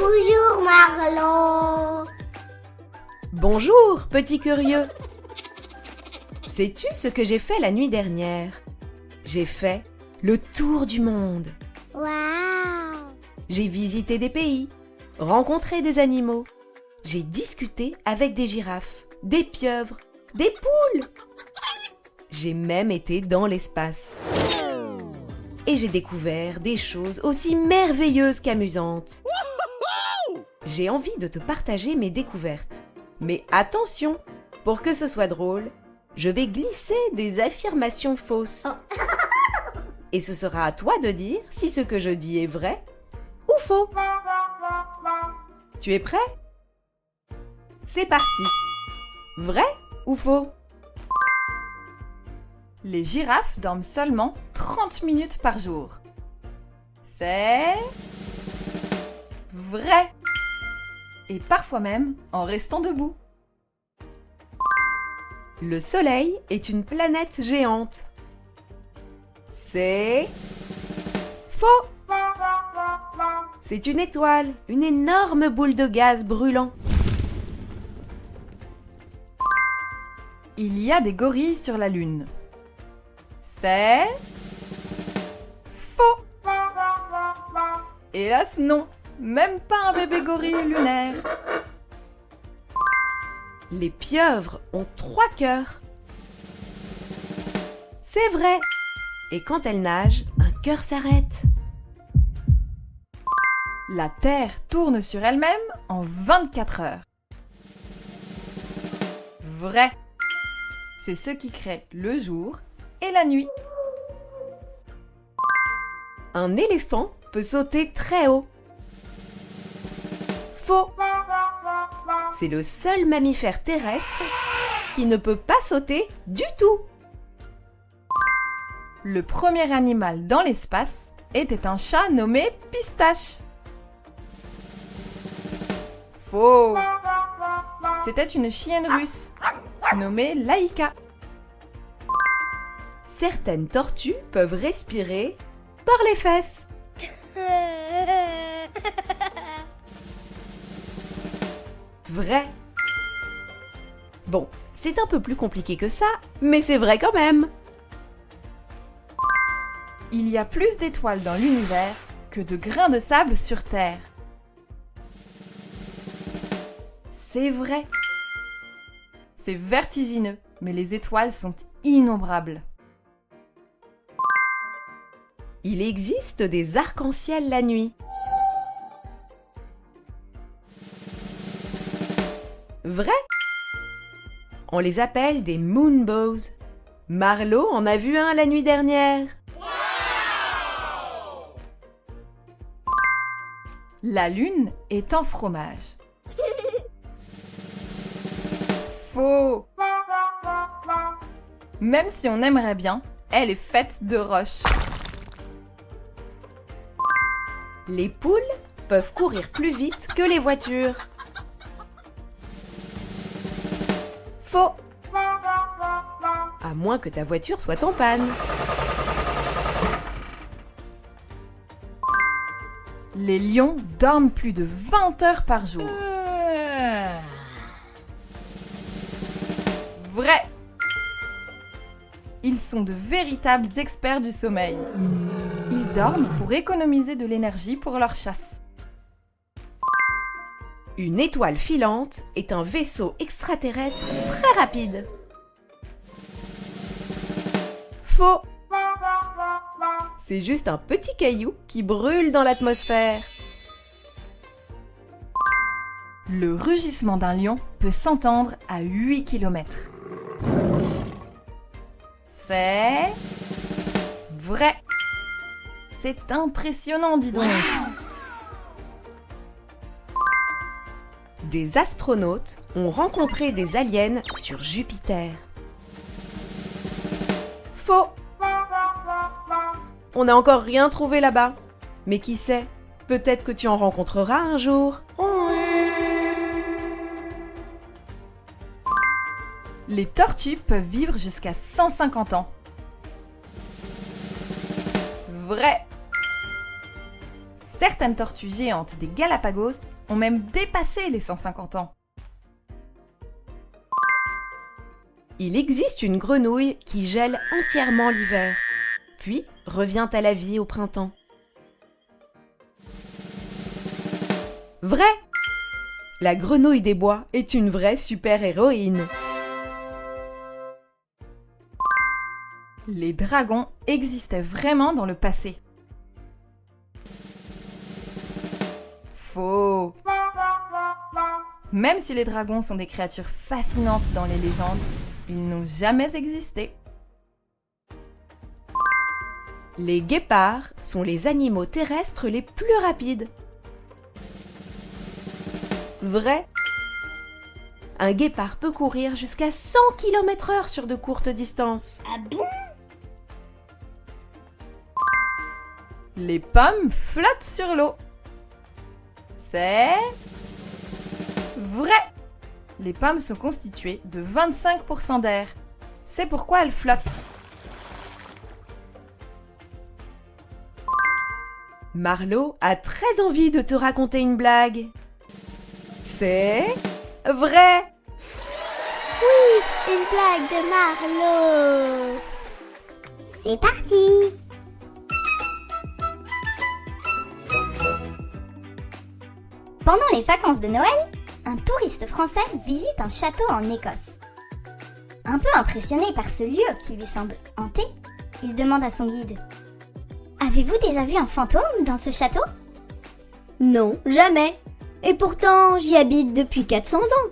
Bonjour Marlo. Bonjour, petit curieux. Sais-tu ce que j'ai fait la nuit dernière? J'ai fait le tour du monde. Waouh. J'ai visité des pays, rencontré des animaux. J'ai discuté avec des girafes, des pieuvres, des poules. J'ai même été dans l'espace. Et j'ai découvert des choses aussi merveilleuses qu'amusantes. J'ai envie de te partager mes découvertes. Mais attention, pour que ce soit drôle, je vais glisser des affirmations fausses. Et ce sera à toi de dire si ce que je dis est vrai ou faux. Tu es prêt? C'est parti. Vrai ou faux? Les girafes dorment seulement 30 minutes par jour. C'est vrai. Et parfois même en restant debout. Le Soleil est une planète géante. C'est faux. C'est une étoile, une énorme boule de gaz brûlant. Il y a des gorilles sur la Lune. C'est faux. Hélas non, même pas un bébé gorille lunaire. Les pieuvres ont 3 cœurs. C'est vrai. Et quand elles nagent, un cœur s'arrête. La Terre tourne sur elle-même en 24 heures. Vrai. C'est ce qui crée le jour et la nuit. Un éléphant peut sauter très haut. Faux. C'est le seul mammifère terrestre qui ne peut pas sauter du tout. Le premier animal dans l'espace était un chat nommé Pistache. Faux. C'était une chienne russe nommée Laïka. Certaines tortues peuvent respirer par les fesses. Vrai. Bon, c'est un peu plus compliqué que ça, mais c'est vrai quand même. Il y a plus d'étoiles dans l'univers que de grains de sable sur Terre. C'est vrai. C'est vertigineux, mais les étoiles sont innombrables. Il existe des arcs-en-ciel la nuit. Vrai? On les appelle des moonbows. Marlo en a vu un la nuit dernière. La Lune est en fromage. Faux. Même si on aimerait bien, elle est faite de roches. Les poules peuvent courir plus vite que les voitures. Faux. À moins que ta voiture soit en panne. Les lions dorment plus de 20 heures par jour. Vrai. Ils sont de véritables experts du sommeil. Ils dorment pour économiser de l'énergie pour leur chasse. Une étoile filante est un vaisseau extraterrestre très rapide. Faux. C'est juste un petit caillou qui brûle dans l'atmosphère. Le rugissement d'un lion peut s'entendre à 8 km. C'est vrai. C'est impressionnant, dis donc. Des astronautes ont rencontré des aliens sur Jupiter. Faux. On n'a encore rien trouvé là-bas. Mais qui sait, peut-être que tu en rencontreras un jour. Les tortues peuvent vivre jusqu'à 150 ans. Vrai. Certaines tortues géantes des Galapagos ont même dépassé les 150 ans. Il existe une grenouille qui gèle entièrement l'hiver, puis revient à la vie au printemps. Vrai! La grenouille des bois est une vraie super-héroïne. Les dragons existaient vraiment dans le passé. Faux! Même si les dragons sont des créatures fascinantes dans les légendes, ils n'ont jamais existé. Les guépards sont les animaux terrestres les plus rapides. Vrai. Un guépard peut courir jusqu'à 100 km/h sur de courtes distances. Ah bon? Les pommes flottent sur l'eau. C'est vrai. Les pommes sont constituées de 25% d'air. C'est pourquoi elles flottent. Marlo a très envie de te raconter une blague. C'est vrai. Oui, une blague de Marlo. C'est parti. Pendant les vacances de Noël, un touriste français visite un château en Écosse. Un peu impressionné par ce lieu qui lui semble hanté, il demande à son guide « Avez-vous déjà vu un fantôme dans ce château ?» Non, jamais. Et pourtant, j'y habite depuis 400 ans.